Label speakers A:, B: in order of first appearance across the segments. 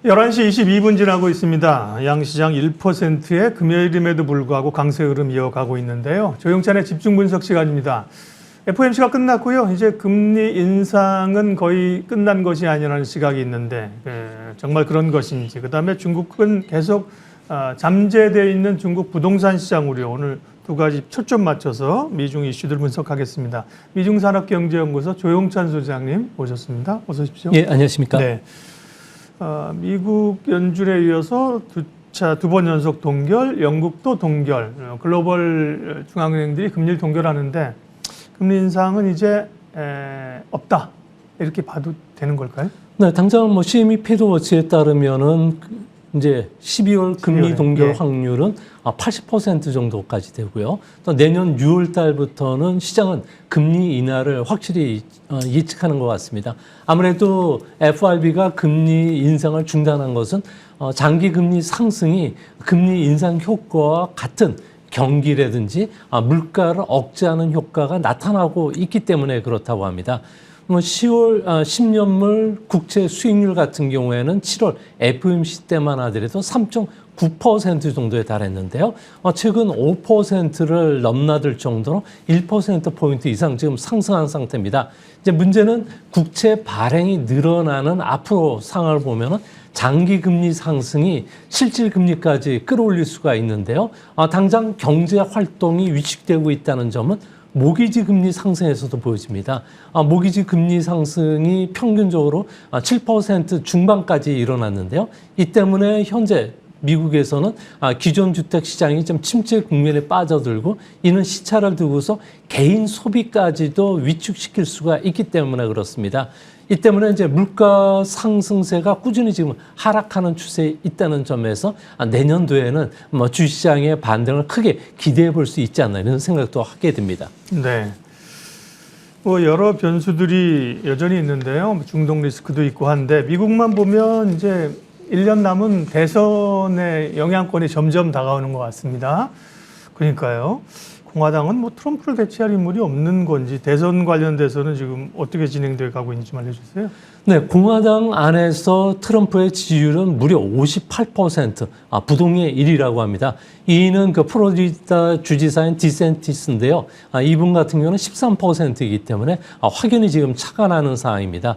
A: 11시 22분 지나고 있습니다. 양시장 1%의 금요일임에도 불구하고 강세 흐름 이어가고 있는데요. 조영찬의 집중 분석 시간입니다. FOMC가 끝났고요. 이제 금리 인상은 거의 끝난 것이 아니라는 시각이 있는데 정말 그런 것인지, 그다음에 중국은 계속 잠재되어 있는 중국 부동산 시장 우려, 오늘 두 가지 초점 맞춰서 미중 이슈들 분석하겠습니다. 미중산업경제연구소 조영찬 소장님 모셨습니다. 어서 오십시오.
B: 예, 안녕하십니까.
A: 네. 미국 연준에 이어서 두 번 연속 동결, 영국도 동결, 글로벌 중앙은행들이 금리를 동결하는데 금리 인상은 이제 없다, 이렇게 봐도 되는 걸까요?
B: 네, 당장 뭐 CME 패드워치에 따르면은 이제 12월 금리 동결 확률은 80% 정도까지 되고요. 또 내년 6월 달부터는 시장은 금리 인하를 확실히 예측하는 것 같습니다. 아무래도 FRB가 금리 인상을 중단한 것은 장기 금리 상승이 금리 인상 효과와 같은 경기라든지 물가를 억제하는 효과가 나타나고 있기 때문에 그렇다고 합니다. 10월 10년물 국채 수익률 같은 경우에는 7월 FOMC 때만 하더라도 3.9% 정도에 달했는데요. 최근 5%를 넘나들 정도로 1%포인트 이상 지금 상승한 상태입니다. 이제 문제는 국채 발행이 늘어나는 앞으로 상황을 보면은 장기 금리 상승이 실질 금리까지 끌어올릴 수가 있는데요. 당장 경제 활동이 위축되고 있다는 점은 모기지 금리 상승에서도 보여집니다. 모기지 금리 상승이 평균적으로 7% 중반까지 일어났는데요. 이 때문에 현재 미국에서는 기존 주택 시장이 좀 침체 국면에 빠져들고, 이는 시차를 두고서 개인 소비까지도 위축시킬 수가 있기 때문에 그렇습니다. 이 때문에 이제 물가 상승세가 꾸준히 지금 하락하는 추세에 있다는 점에서 내년도에는 뭐 주시장의 반등을 크게 기대해 볼 수 있지 않나, 이런 생각도 하게 됩니다.
A: 네. 뭐 여러 변수들이 여전히 있는데요. 중동 리스크도 있고 한데, 미국만 보면 이제 1년 남은 대선의 영향권이 점점 다가오는 것 같습니다. 그러니까요. 공화당은 뭐 트럼프를 대체할 인물이 없는 건지, 대선 관련돼서는 지금 어떻게 진행돼 가고 있는지 좀 알려주세요.
B: 네, 공화당 안에서 트럼프의 지지율은 무려 58%, 부동의 1위라고 합니다. 2위는 그 플로리다 주지사인 디센티스인데요. 이분 같은 경우는 13%이기 때문에 확연히 지금 차가 나는 상황입니다.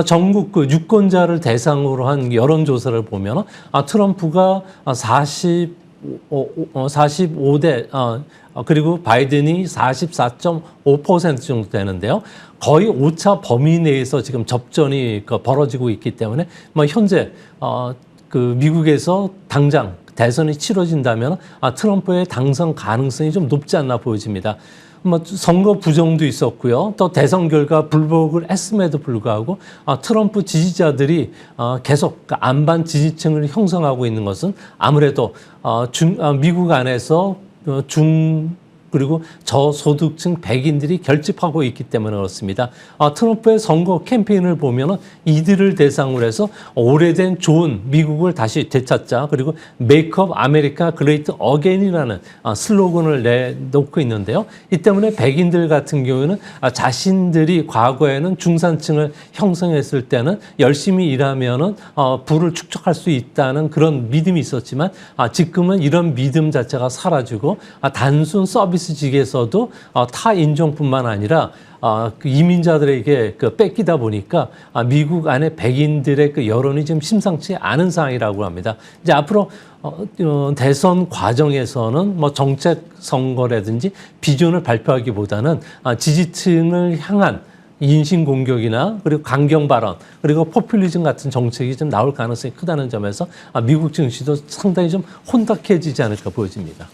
B: 전국 그 유권자를 대상으로 한 여론조사를 보면 트럼프가 45대 그리고 바이든이 44.5% 정도 되는데요. 거의 오차 범위 내에서 지금 접전이 벌어지고 있기 때문에 현재 그 미국에서 당장 대선이 치러진다면 트럼프의 당선 가능성이 좀 높지 않나 보여집니다. 선거 부정도 있었고요. 또 대선 결과 불복을 했음에도 불구하고 트럼프 지지자들이 계속 안반 지지층을 형성하고 있는 것은 아무래도 미국 안에서 그리고 저소득층 백인들이 결집하고 있기 때문에 그렇습니다. 트럼프의 선거 캠페인을 보면은 이들을 대상으로 해서 오래된 좋은 미국을 다시 되찾자, 그리고 Make America Great Again이라는 슬로건을 내놓고 있는데요. 이 때문에 백인들 같은 경우에는 자신들이 과거에는 중산층을 형성했을 때는 열심히 일하면은 부를 축적할 수 있다는 그런 믿음이 있었지만 지금은 이런 믿음 자체가 사라지고 단순 서비스직에서도 타 인종뿐만 아니라 그 이민자들에게 뺏기다 보니까 미국 안에 백인들의 그 여론이 좀 심상치 않은 상황이라고 합니다. 이제 앞으로 대선 과정에서는 정책 선거라든지 비전을 발표하기보다는 지지층을 향한 인신 공격이나 그리고 강경 발언, 그리고 포퓰리즘 같은 정책이 좀 나올 가능성이 크다는 점에서 미국 증시도 상당히 좀 혼탁해지지 않을까 보여집니다.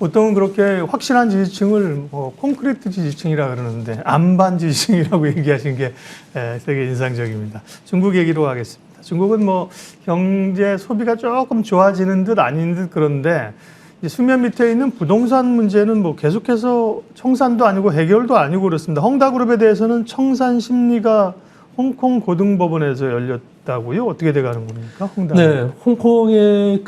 A: 보통은 그렇게 확실한 지지층을 콘크리트 지지층이라 그러는데 안반 지지층이라고 얘기하신 게 되게 인상적입니다. 중국 얘기로 가겠습니다. 중국은 경제 소비가 조금 좋아지는 듯 아닌 듯, 그런데 수면 밑에 있는 부동산 문제는 계속해서 청산도 아니고 해결도 아니고 그렇습니다. 헝다그룹에 대해서는 청산 심리가 홍콩 고등법원에서 열렸다고요? 어떻게 돼가는 겁니까? 홍당?
B: 네, 홍콩에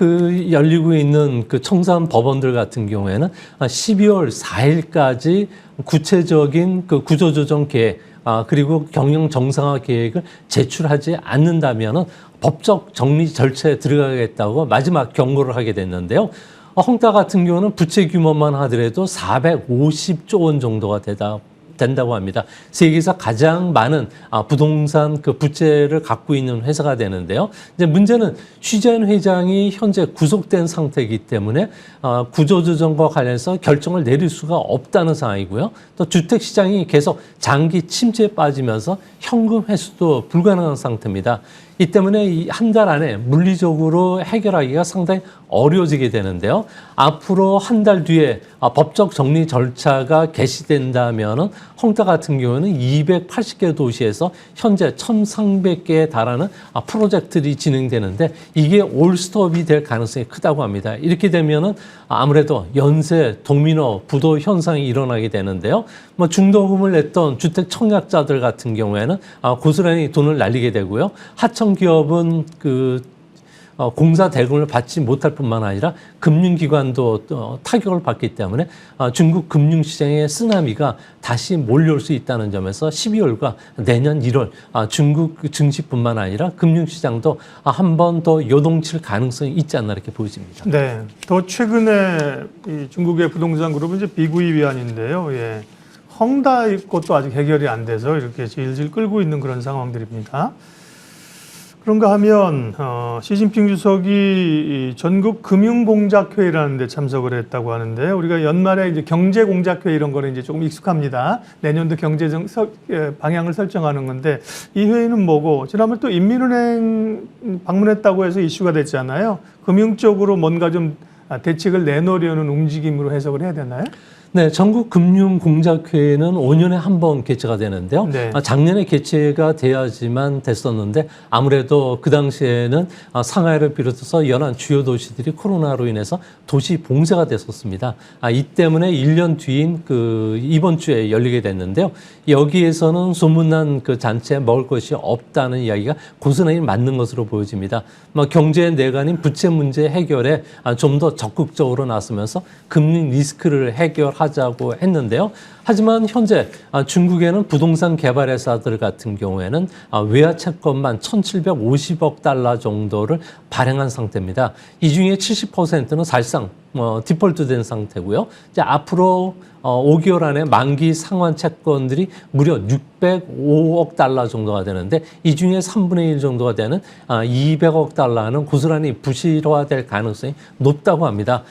B: 열리고 있는 청산 법원들 같은 경우에는 12월 4일까지 구체적인 구조조정 계획, 그리고 경영 정상화 계획을 제출하지 않는다면은 법적 정리 절차에 들어가겠다고 마지막 경고를 하게 됐는데요. 헝다 같은 경우는 부채 규모만 하더라도 450조 원 정도가 된다고 합니다. 세계에서 가장 많은 부동산 그 부채를 갖고 있는 회사가 되는데요. 이제 문제는 취재한 회장이 현재 구속된 상태이기 때문에 구조조정과 관련해서 결정을 내릴 수가 없다는 상황이고요. 또 주택 시장이 계속 장기 침체에 빠지면서 현금 회수도 불가능한 상태입니다. 이 때문에 이 한 달 안에 물리적으로 해결하기가 상당히 어려워지게 되는데요. 앞으로 한 달 뒤에 법적 정리 절차가 개시된다면은 헝다 같은 경우는 280개 도시에서 현재 1,300개에 달하는 프로젝트들이 진행되는데 이게 올스톱이 될 가능성이 크다고 합니다. 이렇게 되면은 아무래도 연쇄 도미노 부도 현상이 일어나게 되는데요. 뭐 중도금을 냈던 주택 청약자들 같은 경우에는 고스란히 돈을 날리게 되고요. 하청 기업은 공사 대금을 받지 못할 뿐만 아니라 금융기관도 타격을 받기 때문에 중국 금융시장의 쓰나미가 다시 몰려올 수 있다는 점에서 12월과 내년 1월 중국 증시뿐만 아니라 금융시장도 한 번 더 요동칠 가능성이 있지 않나 이렇게 보여집니다.
A: 네, 더 최근에 이 중국의 부동산 그룹은 이제 비구이 위안인데요. 예. 헝다 것도 아직 해결이 안 돼서 이렇게 질질 끌고 있는 그런 상황들입니다. 그런가 하면 시진핑 주석이 전국 금융공작회의라는 데 참석을 했다고 하는데 우리가 연말에 이제 경제공작회의 이런 거는 이제 조금 익숙합니다. 내년도 경제 방향을 설정하는 건데 이 회의는 뭐고 지난번 또 인민은행 방문했다고 해서 이슈가 됐잖아요. 금융 쪽으로 뭔가 좀 대책을 내놓으려는 움직임으로 해석을 해야 되나요?
B: 네, 전국 금융공작회의는 5년에 한 번 개최가 되는데요.
A: 네.
B: 작년에 개최가 돼야지만 됐었는데 아무래도 그 당시에는 상하이를 비롯해서 연안 주요 도시들이 코로나로 인해서 도시 봉쇄가 됐었습니다. 이 때문에 1년 뒤인 이번 주에 열리게 됐는데요. 여기에서는 소문난 그 잔치에 먹을 것이 없다는 이야기가 고스란히 맞는 것으로 보여집니다. 경제 내관인 부채 문제 해결에 좀 더 적극적으로 나서면서 금리 리스크를 해결하자고 했는데요. 하지만 현재 중국에는 부동산 개발회사들 같은 경우에는 외화 채권만 1,750억 달러 정도를 발행한 상태입니다. 이 중에 70%는 사실상 디폴트된 상태고요. 이제 앞으로 5개월 안에 만기 상환 채권들이 무려 605억 달러 정도가 되는데 이 중에 3분의 1 정도가 되는 200억 달러는 고스란히 부실화될 가능성이 높다고 합니다.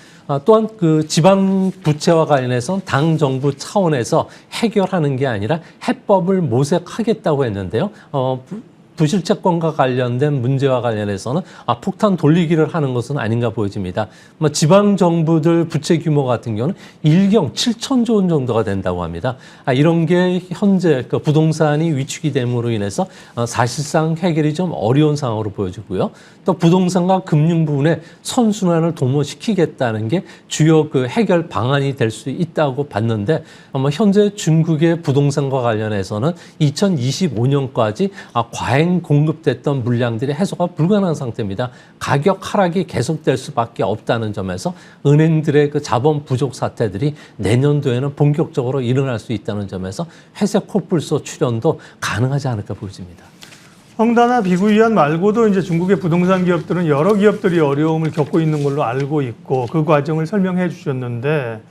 B: 또한 그 지방 부채와 관련해서 당 정부 차원에서 해결하는 게 아니라 해법을 모색하겠다고 했는데요. 부실채권과 관련된 문제와 관련해서는 폭탄 돌리기를 하는 것은 아닌가 보여집니다. 지방 정부들 부채 규모 같은 경우는 일경 7천조 원 정도가 된다고 합니다. 이런 게 현재 그 부동산이 위축이 됨으로 인해서 사실상 해결이 좀 어려운 상황으로 보여지고요. 또 부동산과 금융 부분에 선순환을 도모시키겠다는 게 주요 그 해결 방안이 될 수 있다고 봤는데 현재 중국의 부동산과 관련해서는 2025년까지 과잉 공급됐던 물량들이 해소가 불가능한 상태입니다. 가격 하락이 계속될 수밖에 없다는 점에서 은행들의 그 자본 부족 사태들이 내년도에는 본격적으로 일어날 수 있다는 점에서 회색 코뿔소 출현도 가능하지 않을까 보여집니다.
A: 헝다나 비구이안 말고도 이제 중국의 부동산 기업들은 여러 기업들이 어려움을 겪고 있는 걸로 알고 있고 그 과정을 설명해 주셨는데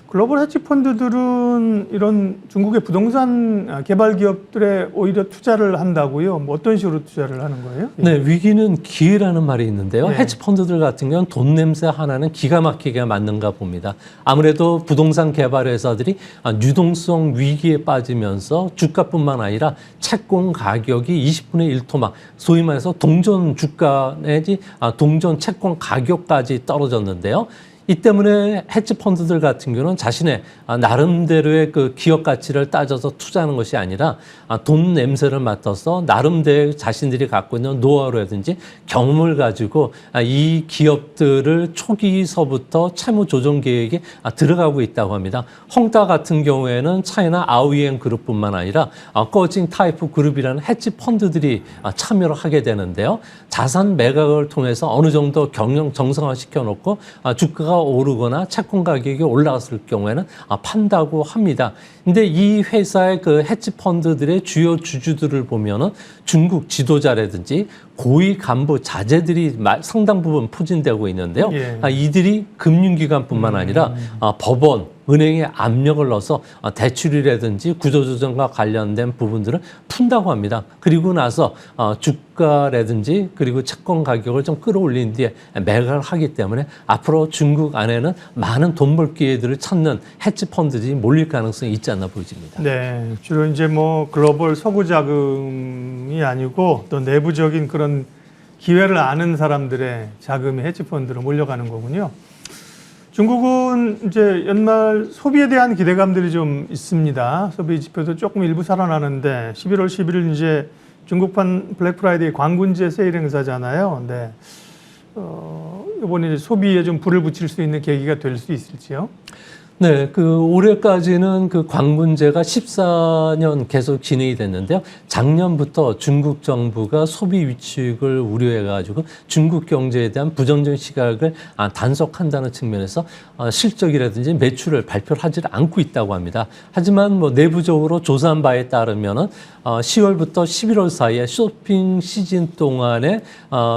A: 글로벌 헤지 펀드들은 이런 중국의 부동산 개발 기업들에 오히려 투자를 한다고요? 뭐 어떤 식으로 투자를 하는 거예요?
B: 네, 위기는 기회라는 말이 있는데요.
A: 네.
B: 헤지 펀드들 같은 경우는 돈 냄새 하나는 기가 막히게 맞는가 봅니다. 아무래도 부동산 개발 회사들이 유동성 위기에 빠지면서 주가뿐만 아니라 채권 가격이 20분의 1 토막, 소위 말해서 동전 주가 내지 동전 채권 가격까지 떨어졌는데요. 이 때문에 헤지 펀드들 같은 경우는 자신의 나름대로의 그 기업 가치를 따져서 투자하는 것이 아니라 돈 냄새를 맡아서 나름대로 자신들이 갖고 있는 노하우라든지 경험을 가지고 이 기업들을 초기서부터 채무 조정 계획에 들어가고 있다고 합니다. 헝다 같은 경우에는 차이나 아오이엔 그룹뿐만 아니라 꺼징 타이프 그룹이라는 헤지 펀드들이 참여를 하게 되는데요. 자산 매각을 통해서 어느 정도 경영 정상화 시켜놓고 주가가 주가가 오르거나 채권 가격이 올라갔을 경우에는 판다고 합니다. 근데 이 회사의 그 헤지 펀드들의 주요 주주들을 보면은 중국 지도자라든지 고위 간부 자제들이 상당 부분 포진되고 있는데요.
A: 예.
B: 이들이 금융기관뿐만 아니라 법원, 은행에 압력을 넣어서 대출이라든지 구조조정과 관련된 부분들을 푼다고 합니다. 그리고 나서 주가라든지 그리고 채권 가격을 좀 끌어올린 뒤에 매각을 하기 때문에 앞으로 중국 안에는 많은 돈 벌 기회들을 찾는 헤지 펀드들이 몰릴 가능성이 있지 않나 보여집니다.
A: 네, 주로 이제 뭐 글로벌 서구 자금이 아니고 또 내부적인 그런 기회를 아는 사람들의 자금이 헤지 펀드로 몰려가는 거군요. 중국은 이제 연말 소비에 대한 기대감들이 좀 있습니다. 소비 지표도 조금 일부 살아나는데 11월 11일 이제 중국판 블랙 프라이데이 광군제 세일 행사잖아요. 네. 이번에 이제 소비에 좀 불을 붙일 수 있는 계기가 될 수 있을지요?
B: 네, 올해까지는 광군제가 14년 계속 진행이 됐는데요. 작년부터 중국 정부가 소비 위축을 우려해가지고 중국 경제에 대한 부정적인 시각을 단속한다는 측면에서 실적이라든지 매출을 발표를 하지 않고 있다고 합니다. 하지만 뭐 내부적으로 조사한 바에 따르면은 10월부터 11월 사이에 쇼핑 시즌 동안에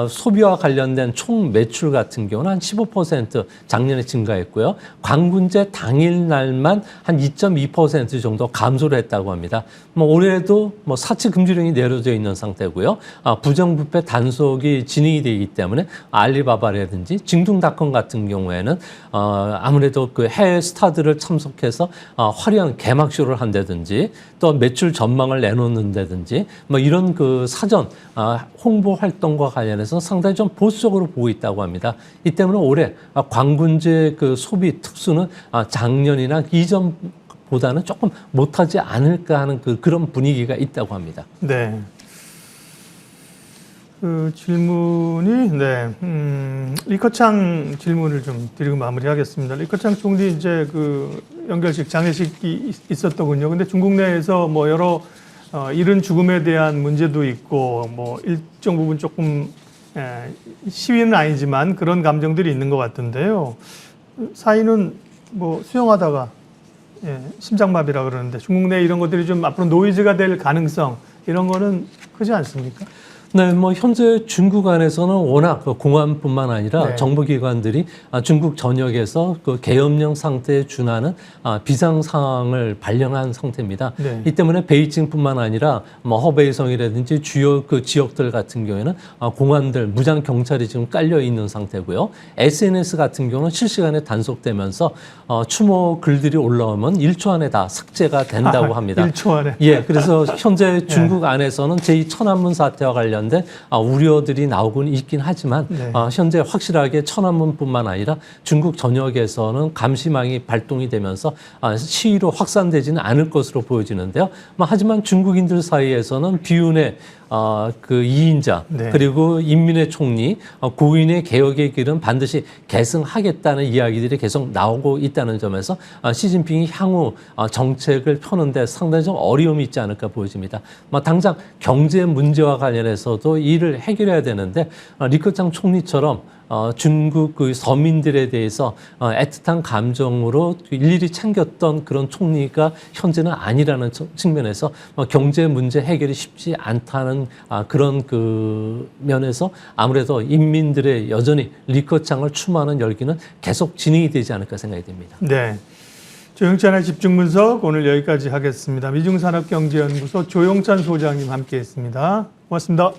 B: 소비와 관련된 총 매출 같은 경우는 한 15% 작년에 증가했고요. 광군제 당일날만 한 2.2% 정도 감소를 했다고 합니다. 뭐 올해도 뭐 사치 금지령이 내려져 있는 상태고요. 부정부패 단속이 진행이 되기 때문에 알리바바라든지 징둥닷컴 같은 경우에는 아무래도 그 해외 스타들을 참석해서 화려한 개막쇼를 한다든지 또 매출 전망을 내놓는다든지 뭐 이런 그 사전 홍보 활동과 관련해서 상당히 좀 보수적으로 보고 있다고 합니다. 이 때문에 올해 광군제 그 소비 특수는 작년이나 이전보다는 조금 못하지 않을까 하는 그런 분위기가 있다고 합니다.
A: 네. 그 질문이 리커창 질문을 좀 드리고 마무리하겠습니다. 리커창 총리 이제 그 연결식 장례식이 있었더군요. 근데 중국 내에서 뭐 여러 이른 죽음에 대한 문제도 있고 뭐 일정 부분 조금 시위는 아니지만 그런 감정들이 있는 것 같은데요. 사인은 뭐 수영하다가 심장마비라 그러는데 중국 내 이런 것들이 좀 앞으로 노이즈가 될 가능성 이런 거는 크지 않습니까?
B: 네, 뭐 현재 중국 안에서는 워낙 공안뿐만 아니라
A: 네.
B: 정보기관들이 중국 전역에서 그 계엄령 상태에 준하는 비상 상황을 발령한 상태입니다.
A: 네.
B: 이 때문에 베이징뿐만 아니라 뭐 허베이성이라든지 주요 그 지역들 같은 경우에는 공안들, 무장 경찰이 지금 깔려 있는 상태고요. SNS 같은 경우는 실시간에 단속되면서 추모 글들이 올라오면 1초 안에 다 삭제가 된다고 합니다.
A: 1초 안에.
B: 예, 그래서 현재 중국 안에서는 제2천안문 사태와 관련된 우려들이 나오고는 있긴 하지만
A: 네.
B: 현재 확실하게 천안문뿐만 아니라 중국 전역에서는 감시망이 발동이 되면서 시위로 확산되지는 않을 것으로 보여지는데요. 하지만 중국인들 사이에서는 비운의 그 이인자
A: 네.
B: 그리고 인민의 총리 고인의 개혁의 길은 반드시 계승하겠다는 이야기들이 계속 나오고 있다는 점에서 시진핑이 향후 정책을 펴는데 상당히 좀 어려움이 있지 않을까 보여집니다. 당장 경제 문제와 관련해서도 이를 해결해야 되는데 리커창 총리처럼 중국 그 서민들에 대해서 애틋한 감정으로 일일이 챙겼던 그런 총리가 현재는 아니라는 측면에서 경제 문제 해결이 쉽지 않다는 그런 그 면에서 아무래도 인민들의 여전히 리커창을 추모하는 열기는 계속 진행이 되지 않을까 생각이 됩니다.
A: 네. 조영찬의 집중분석 오늘 여기까지 하겠습니다. 미중산업경제연구소 조영찬 소장님 함께했습니다. 고맙습니다.